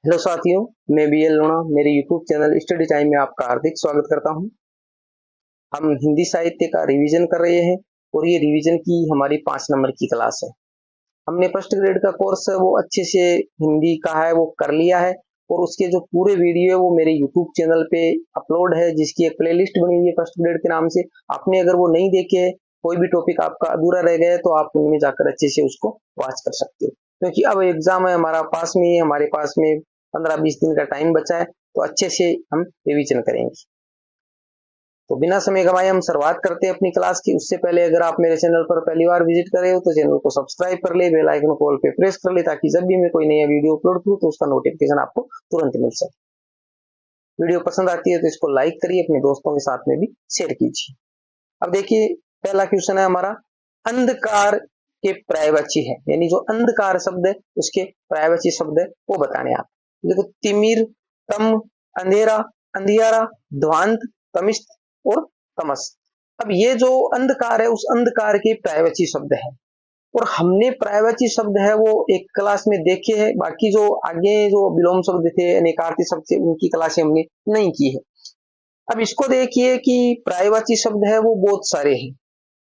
Hello साथियों, मैं BL लोना मेरे यूट्यूब चैनल स्टडी टाइम में आपका हार्दिक स्वागत करता हूं। हम हिंदी साहित्य का रिवीजन कर रहे हैं और ये रिवीजन की हमारी 5 नंबर की क्लास है। हमने फर्स्ट ग्रेड का कोर्स है वो अच्छे से हिंदी का है वो कर लिया है और उसके जो पूरे वीडियो है वो मेरे यूट्यूब चैनल पे अपलोड है, जिसकी एक प्लेलिस्ट बनी हुई है फर्स्ट ग्रेड के नाम से। आपने अगर वो नहीं देखे है, कोई भी टॉपिक आपका अधूरा रह गया है तो आप उनमें जाकर अच्छे से उसको वॉच कर सकते हो, क्योंकि अब एग्जाम है हमारा पास में ही है, हमारे पास में 15-20 दिन का टाइम बचा है, तो अच्छे से हम रिवीजन करेंगे। तो बिना समय गवाए हम शुरुआत करते हैं अपनी क्लास की। उससे पहले अगर आप मेरे चैनल पर पहली बार विजिट कर रहे हो तो चैनल को सब्सक्राइब कर ले, बेल आइकन को ऑल पे प्रेस कर ले, ताकि जब भी मैं कोई नया वीडियो अपलोड करूं तो उसका नोटिफिकेशन आपको तुरंत मिल सके। वीडियो पसंद आती है तो इसको लाइक करिए, अपने दोस्तों के साथ में भी शेयर कीजिए। अब देखिए, पहला क्वेश्चन है हमारा, अंधकार के पर्यायवाची है, यानी जो अंधकार शब्द है उसके पर्यायवाची शब्द है वो बताने आप। देखो, तिमिर, तम, अंधेरा, अंधियारा, ध्वांत, तमिस्त और तमस। अब ये जो अंधकार है उस अंधकार के पर्यायवाची शब्द है और हमने पर्यायवाची शब्द है वो एक क्लास में देखे हैं, बाकी जो आगे जो विलोम शब्द थे, अनेकार्थी शब्द थे, उनकी क्लासें हमने नहीं की है। अब इसको देखिए कि पर्यायवाची शब्द है वो बहुत सारे हैं,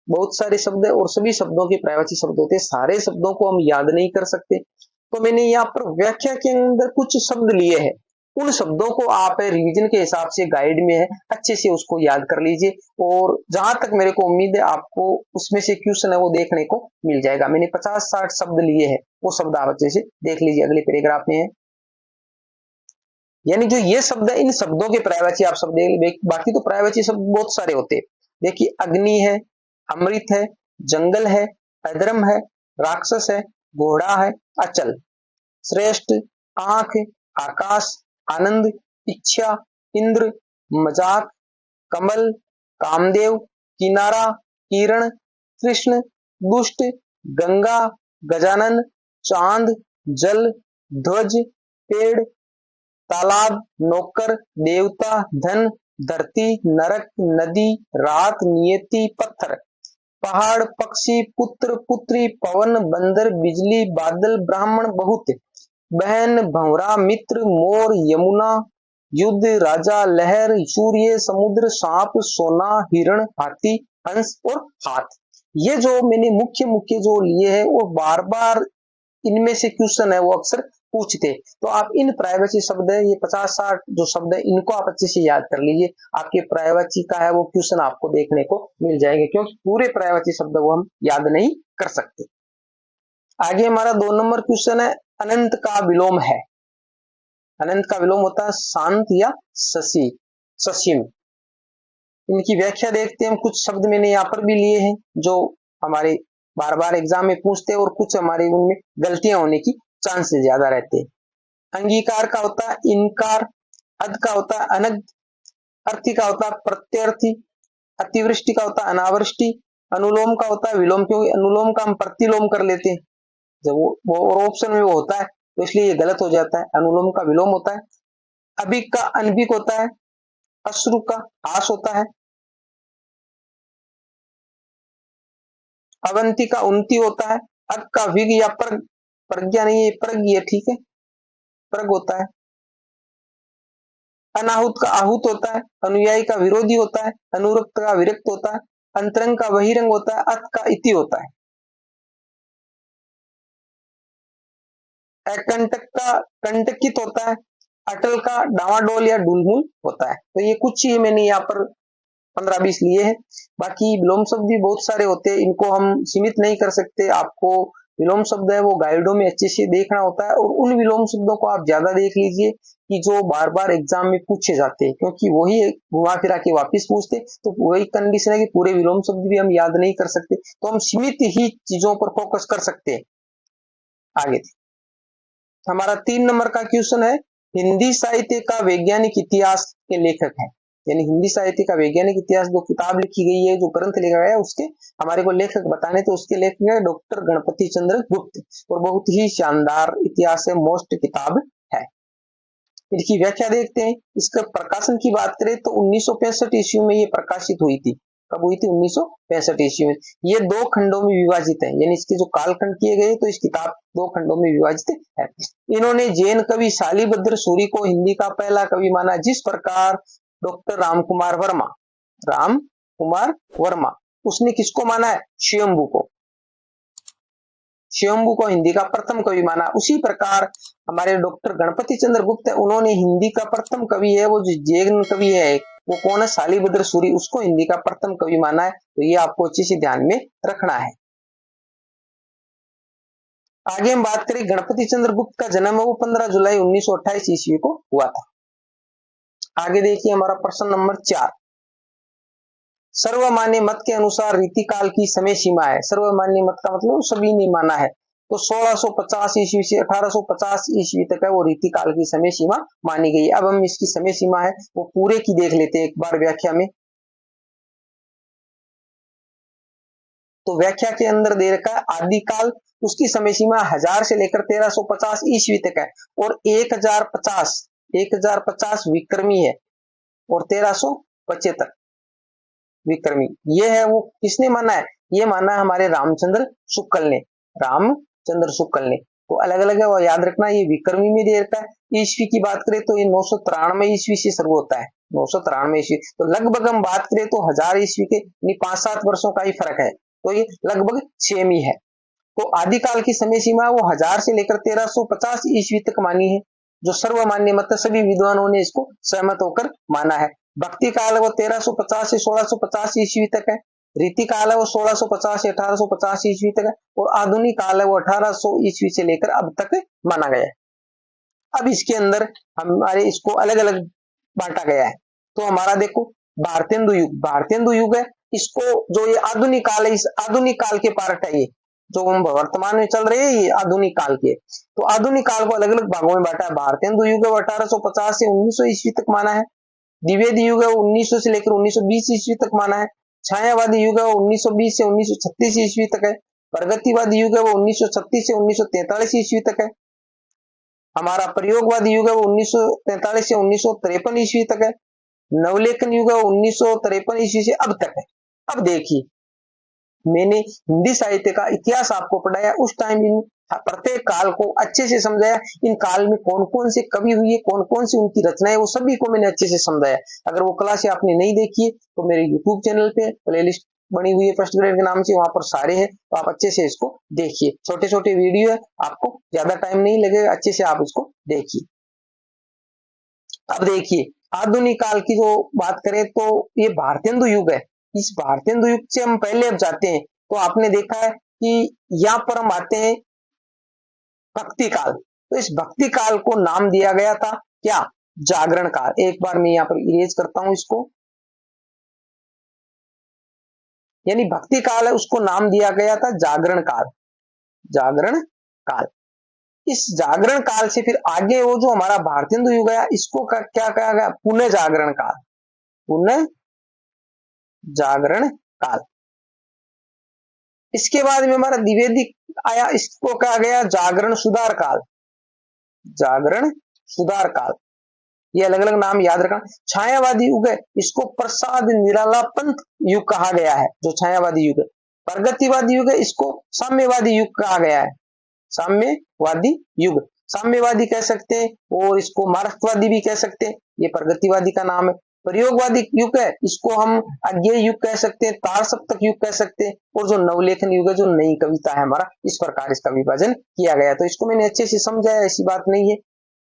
बहुत सारे शब्द है और सभी शब्दों के पर्यायवाची शब्द होते हैं। सारे शब्दों को हम याद नहीं कर सकते, तो मैंने यहाँ पर व्याख्या के अंदर कुछ शब्द लिए हैं। उन शब्दों को आप रिवीजन के हिसाब से गाइड में है, अच्छे से उसको याद कर लीजिए और जहां तक मेरे को उम्मीद है आपको उसमें से क्वेश्चन है वो देखने को मिल जाएगा। मैंने 50-60 शब्द लिए हैं, वो शब्द आप अच्छे से देख लीजिए, अगले पैराग्राफ में है। यानी जो ये शब्द है इन शब्दों के पर्यायवाची आप शब्द, बाकी तो पर्यायवाची शब्द बहुत सारे होते हैं। देखिए, अग्नि है, अमृत है, जंगल है, अधर्म है, राक्षस है, घोड़ा है, अचल, श्रेष्ठ, आंख, आकाश, आनंद, इच्छा, इंद्र, मजाक, कमल, कामदेव, किनारा, किरण, कृष्ण, दुष्ट, गंगा, गजानन, चांद, जल, ध्वज, पेड़, तालाब, नौकर, देवता, धन, धरती, नरक, नदी, रात, नियति, पत्थर, पहाड़, पक्षी, पुत्र, पुत्री, पवन, बंदर, बिजली, बादल, ब्राह्मण, बहुत, बहन, भंवरा, मित्र, मोर, यमुना, युद्ध, राजा, लहर, सूर्य, समुद्र, सांप, सोना, हिरण, हाथी, हंस और हाथ। ये जो मैंने मुख्य मुख्य जो लिए हैं वो बार बार इनमें से क्वेश्चन है वो अक्सर पूछते, तो आप इन पर्यायवाची शब्द है, ये 50-60 जो शब्द है इनको आप अच्छे से याद कर लीजिए। आपके पर्यायवाची का है वो क्वेश्चन आपको देखने को मिल जाएंगे, क्योंकि पूरे पर्यायवाची शब्द वो हम याद नहीं कर सकते। आगे हमारा 2 नंबर क्वेश्चन है, अनंत का विलोम है। अनंत का विलोम होता है शांत या शशि, ससीम। इनकी व्याख्या देखते हैं हम। कुछ शब्द मैंने यहाँ पर भी लिए हैं जो हमारे बार बार एग्जाम में पूछते हैं और कुछ हमारे उनमें गलतियां होने की चांसेस ज्यादा रहते हैं। अंगीकार का होता है इनकार, अध का होता है अनग, अर्थी का होता है प्रत्यर्थी, अतिवृष्टि का होता है अनावृष्टि, अनुलोम का होता है विलोम, क्योंकि अनुलोम का हम प्रतिलोम कर लेते हैं जब वो और ऑप्शन में वो होता है तो इसलिए ये गलत हो जाता है। अनुलोम का विलोम होता है। अभिक का अनभिक होता है, अश्रु का आस होता है, अवंती का उन्नति होता है, अग का विग या प्रग, प्रज्ञा नहीं है प्रग, ये ठीक है, प्रग होता है। अनाहुत का आहूत होता है, अनुयायी का विरोधी होता है, अनुरक्त का विरक्त होता है, अंतरंग का बहिरंग होता है, अत का इति होता है। अकंटक का कंटकित होता है, अटल का डावाडोल या डुलमुल होता है। तो ये कुछ ही मैंने यहाँ पर 15-20 लिए हैं, बाकी विलोम शब्द भी बहुत सारे होते हैं, इनको हम सीमित नहीं कर सकते। आपको विलोम शब्द है वो गाइडों में अच्छे से देखना होता है और उन विलोम शब्दों को आप ज्यादा देख लीजिए कि जो बार बार एग्जाम में पूछे जाते हैं, क्योंकि वही घुमा फिरा के वापिस पूछते, तो वही कंडीशन है कि पूरे विलोम शब्द भी हम याद नहीं कर सकते, तो हम सीमित ही चीजों पर फोकस कर सकते हैं। आगे हमारा 3 नंबर का क्वेश्चन है, हिंदी साहित्य का वैज्ञानिक इतिहास के लेखक है। यानी हिंदी साहित्य का वैज्ञानिक इतिहास जो किताब लिखी गई है, जो ग्रंथ लिखा गया है, उसके हमारे को लेखक बताने, तो उसके लेखक है डॉक्टर गणपति चंद्र गुप्त और बहुत ही शानदार इतिहास है, मोस्ट किताब है। इसकी व्याख्या देखते हैं। इसका प्रकाशन की बात करें तो 1965 ईस्वी में ये प्रकाशित हुई थी। कब हुई थी? 1965 ईस्वी में। ये 2 खंडों में विभाजित है, यानी इसके जो कालखंड किए गए, तो इस किताब दो खंडों में विभाजित है। इन्होंने जैन कवि शालिभद्र सूरी को हिंदी का पहला कवि माना, जिस प्रकार डॉक्टर राम कुमार वर्मा उसने किसको माना है? स्वयंभू को हिंदी का प्रथम कवि माना। उसी प्रकार हमारे डॉक्टर गणपति चंद्र गुप्त है, उन्होंने हिंदी का प्रथम कवि है वो जो जैन कवि है वो कौन है? शालिभद्र सूरी, उसको हिंदी का प्रथम कवि माना है। तो ये आपको अच्छे से ध्यान में रखना है। आगे हम बात करें, गणपति चंद्र गुप्त का जन्म है वो 15 जुलाई 1928 ईस्वी को हुआ था। आगे देखिए हमारा प्रश्न नंबर 4, सर्वमान्य मत के अनुसार रीतिकाल की समय सीमा है। सर्वमान्य मत का मतलब सभी ने माना है, तो 1650 ईस्वी से 1850 ईस्वी तक है वो रीतिकाल की समय सीमा मानी गई। अब हम इसकी समय सीमा है वो पूरे की देख लेते हैं एक बार व्याख्या में। तो व्याख्या के अंदर दे रखा है आदिकाल, उसकी समय सीमा 1000 से लेकर 1350 ईस्वी तक है, और 1050 विक्रमी है और 1375 विक्रमी। ये है वो किसने माना है? ये माना है हमारे रामचंद्र शुक्ल ने। तो अलग अलग है वो याद रखना, ये विक्रमी में दे रखा है। ईस्वी की बात करें तो ये 993 ईस्वी से शुरू होता है, 993 ईस्वी। तो लगभग हम बात करें तो 1000 ईस्वी के 5-7 वर्षों का ही फर्क है, तो ये लगभग सेम ही है। तो आदिकाल की समय सीमा वो 1000 से लेकर 1350 ईस्वी तक मानी है, जो सर्वमान्य मत सभी विद्वानों ने इसको सहमत होकर माना है। भक्ति काल है वो 1350 से 1650 ईस्वी तक है। रीति काल है वो 1650 से 1850 ईस्वी तक है, और आधुनिक काल है वो 1800 ईस्वी से लेकर अब तक माना गया है। अब इसके अंदर हमारे इसको अलग अलग बांटा गया है। तो हमारा देखो भारतेंदु युग है, इसको जो ये आधुनिक काल है, इस आधुनिक काल के पार्ट है, ये जो हम वर्तमान में चल रहे हैं ये आधुनिक काल के। तो आधुनिक काल को अलग अलग भागों में बांटा है। भारतेंदु युग है 1850 से 1900 ईस्वी तक माना है। द्विवेदी युग है 1900 से लेकर 1920 ईस्वी तक माना है। छायावादी युग है 1920 से 1936 ईस्वी तक है। प्रगतिवादी युग है वो 1936 से 1943 ईस्वी तक है। हमारा प्रयोगवादी युग है वो 1943 से 1953 ईस्वी तक है। नवलेखन युग है 1953 ईस्वी से अब तक है। अब देखिए, मैंने हिंदी साहित्य का इतिहास आपको पढ़ाया, उस टाइम इन प्रत्येक काल को अच्छे से समझाया। इन काल में कौन कौन से कवि हुए, कौन कौन सी उनकी रचनाएं, वो सभी को मैंने अच्छे से समझाया। अगर वो क्लास आपने नहीं देखी तो मेरे यूट्यूब चैनल पे प्लेलिस्ट बनी हुई है फर्स्ट ग्रेड के नाम से, वहां पर सारे हैं, तो आप अच्छे से इसको देखिए। छोटे छोटे वीडियो है, आपको ज्यादा टाइम नहीं लगेगा, अच्छे से आप इसको देखिए। अब देखिए आधुनिक काल की जो बात करें तो ये भारतेंदु युग है। इस भारतेंदु युग से हम पहले अब जाते हैं, तो आपने देखा है कि यहाँ पर हम आते हैं भक्ति काल। तो इस भक्ति काल को नाम दिया गया था क्या? जागरण काल। एक बार मैं यहाँ पर इरेज करता हूं इसको, यानी भक्ति काल है उसको नाम दिया गया था जागरण काल। इस जागरण काल से फिर आगे वो जो हमारा भारतेंदु युग है इसको क्या कहा गया? पुनः जागरण काल। इसके बाद में हमारा द्विवेदी आया, इसको कहा गया जागरण सुधार काल। ये अलग अलग नाम याद रखना। छायावादी युग है, इसको प्रसाद निराला पंथ युग कहा गया है, जो छायावादी युग है। प्रगतिवादी युग है, इसको साम्यवादी युग कहा गया है, साम्यवादी कह सकते हैं, और इसको मार्क्सवादी भी कह सकते हैं, ये प्रगतिवादी का नाम है। प्रयोगवादी युग है, इसको हम अज्ञेय युग कह सकते हैं, तार सप्तक युग कह सकते हैं, और जो नवलेखन युग है, जो नई कविता है हमारा, इस प्रकार इसका विभाजन किया गया। तो इसको मैंने अच्छे से समझाया, ऐसी बात नहीं है।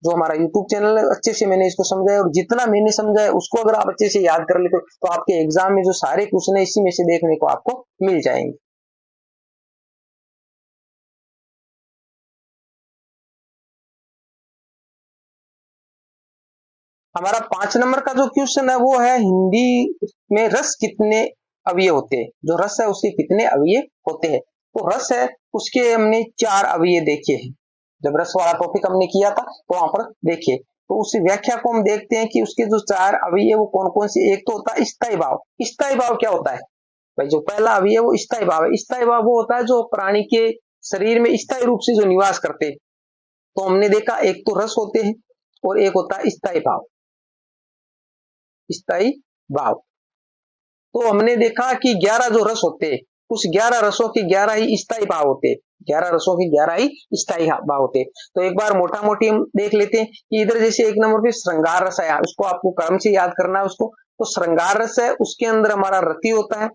जो हमारा यूट्यूब चैनल है अच्छे से मैंने इसको समझाया, और जितना मैंने समझाया उसको अगर आप अच्छे से याद कर लेते तो आपके एग्जाम में जो सारे क्वेश्चन है इसी में से देखने को आपको मिल जाएंगे। हमारा 5 नंबर का जो क्वेश्चन है वो है हिंदी में रस कितने अवयव होते हैं। जो रस है उसके कितने अवयव होते हैं? तो रस है उसके हमने 4 अवयव देखे हैं। जब रस वाला टॉपिक हमने किया था तो वहां पर देखिए, तो उस व्याख्या को हम देखते हैं कि उसके जो 4 अवयव वो कौन कौन से। एक तो होता है स्थायी भाव। स्थायी भाव क्या होता है भाई? जो पहला अवयव वो स्थायी भाव है। स्थायी भाव वो होता है जो प्राणी के शरीर में स्थायी रूप से जो निवास करते हैं। तो हमने देखा एक तो रस होते हैं और एक होता है स्थायी भाव। स्थायी भाव, तो हमने देखा कि 11 जो रस होते हैं, उस 11 रसों के 11 ही स्थायी भाव होते हैं। 11 रसों के 11 ही स्थायी भाव होते हैं। तो एक बार मोटा मोटी हम देख लेते हैं कि इधर जैसे एक नंबर पे श्रृंगार रस आया, उसको आपको क्रम से याद करना है उसको। तो श्रृंगार रस है, उसके अंदर हमारा रति होता है।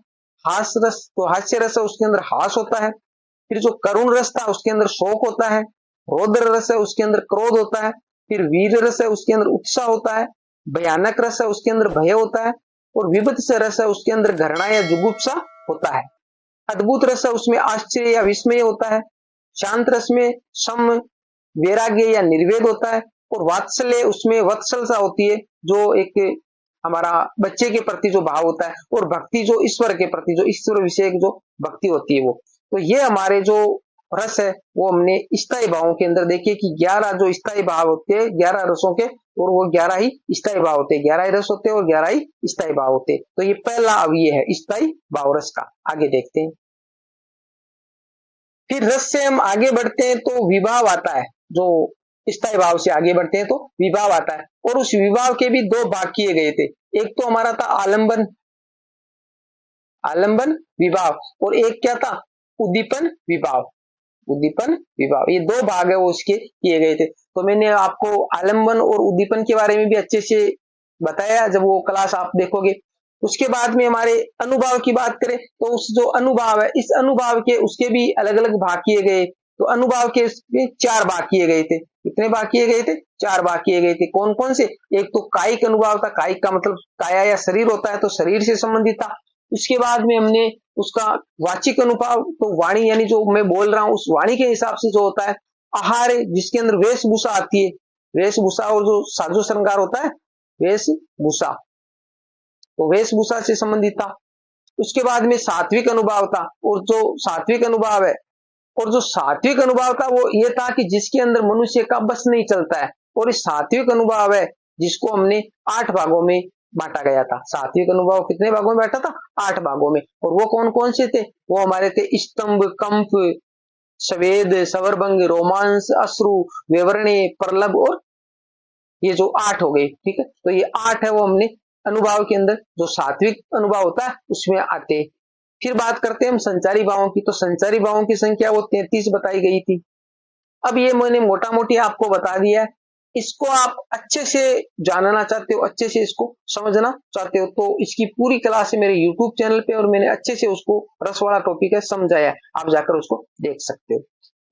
हास्य रस, तो हास्य रस है, उसके अंदर हास होता है। फिर जो करुण रस था, उसके अंदर शोक होता है। रौद्र रस है, उसके अंदर क्रोध होता है। फिर वीर रस है, उसके अंदर उत्साह होता है। भयानक रस है, उसके अंदर भय होता है। और विभत्स रस है, उसके अंदर घृणा या जुगुप्सा होता है। अद्भुत रस है, उसमें आश्चर्य या विस्मय होता है। शांत रस में सम, वैराग्य या निर्वेद होता है। और वात्सल्य, उसमें वत्सलता होती है, जो एक हमारा बच्चे के प्रति जो भाव होता है। और भक्ति जो ईश्वर के प्रति, जो ईश्वर विषय जो भक्ति होती है वो। तो ये हमारे जो रस है वो हमने स्थायी भावों के अंदर देखिए कि 11 जो स्थायी भाव होते हैं 11 रसों के, और वो 11 ही स्थायी भाव होते हैं। 11 ही रस होते हैं और 11 ही स्थायी भाव होते हैं। तो ये पहला अवयव है स्थायी भाव रस का। आगे देखते हैं। फिर रस से हम आगे बढ़ते हैं तो विभाव आता है। जो स्थायी भाव से आगे बढ़ते हैं तो विभाव आता है। और उस विभाव के भी दो भाग किए गए थे। एक तो हमारा था आलंबन, आलंबन विभाव, और एक क्या था, उद्दीपन विभाव। उद्दीपन विभाव, ये दो भाग है वो उसके किए गए थे। तो मैंने आपको आलंबन और उद्दीपन के बारे में भी अच्छे से बताया, जब वो क्लास आप देखोगे। उसके बाद में हमारे अनुभव की बात करें तो उस जो अनुभव है, इस अनुभव के उसके भी अलग अलग भाग किए गए। तो अनुभव के 4 भाग किए गए थे। कितने भाग किए गए थे? 4 भाग किए गए थे। कौन कौन से? एक तो कायिक अनुभव था, कायिक का मतलब काया या शरीर होता है, तो शरीर से संबंधित था। उसके बाद में हमने उसका वाचिक अनुभव, तो वाणी यानी जो मैं बोल रहा हूं उस वाणी के हिसाब से जो होता है। आहार है, जिसके अंदर वेशभूषा आती है, वेशभूषा, और जो साजो श्रृंगार होता है वेशभूषा, तो वेशभूषा से संबंधित था। उसके बाद में सात्विक अनुभव था, और जो सात्विक अनुभव है, और जो सात्विक अनुभव था वो ये था कि जिसके अंदर मनुष्य का बस नहीं चलता है। और इस सात्विक अनुभव है जिसको हमने 8 भागों में बांटा गया था। सात्विक अनुभव कितने भागों में बांटा था? 8 भागों में। और वो कौन कौन से थे? वो हमारे थे स्तंभ, कंप, स्वेद, सवरभंग, रोमांस, अश्रु, विवरणे, प्रलभ, और ये जो 8 हो गए। ठीक है, तो ये 8 है वो हमने अनुभव के अंदर जो सात्विक अनुभव होता है उसमें आते। फिर बात करते हैं हम संचारी भावों की। तो संचारी भावों की संख्या वो 33 बताई गई थी। अब ये मैंने मोटा मोटी आपको बता दिया है। इसको आप अच्छे से जानना चाहते हो, अच्छे से इसको समझना चाहते हो, तो इसकी पूरी क्लास है मेरे YouTube चैनल पे, और मैंने अच्छे से उसको रस वाला टॉपिक है समझाया है, आप जाकर उसको देख सकते हो।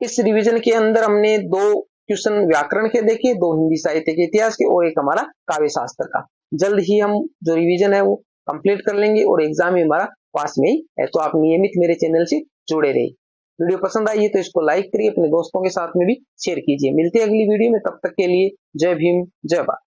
इस रिवीजन के अंदर हमने 2 क्वेश्चन व्याकरण के देखे, 2 हिंदी साहित्य के इतिहास के, और एक हमारा काव्य शास्त्र का। जल्द ही हम जो रिवीजन है वो कंप्लीट कर लेंगे, और एग्जाम में हमारा पास में ही है। तो आप नियमित मेरे चैनल से जुड़े रहिए। वीडियो पसंद आई है तो इसको लाइक करिए, अपने दोस्तों के साथ में भी शेयर कीजिए। मिलते हैं अगली वीडियो में, तब तक के लिए जय भीम, जय भारत।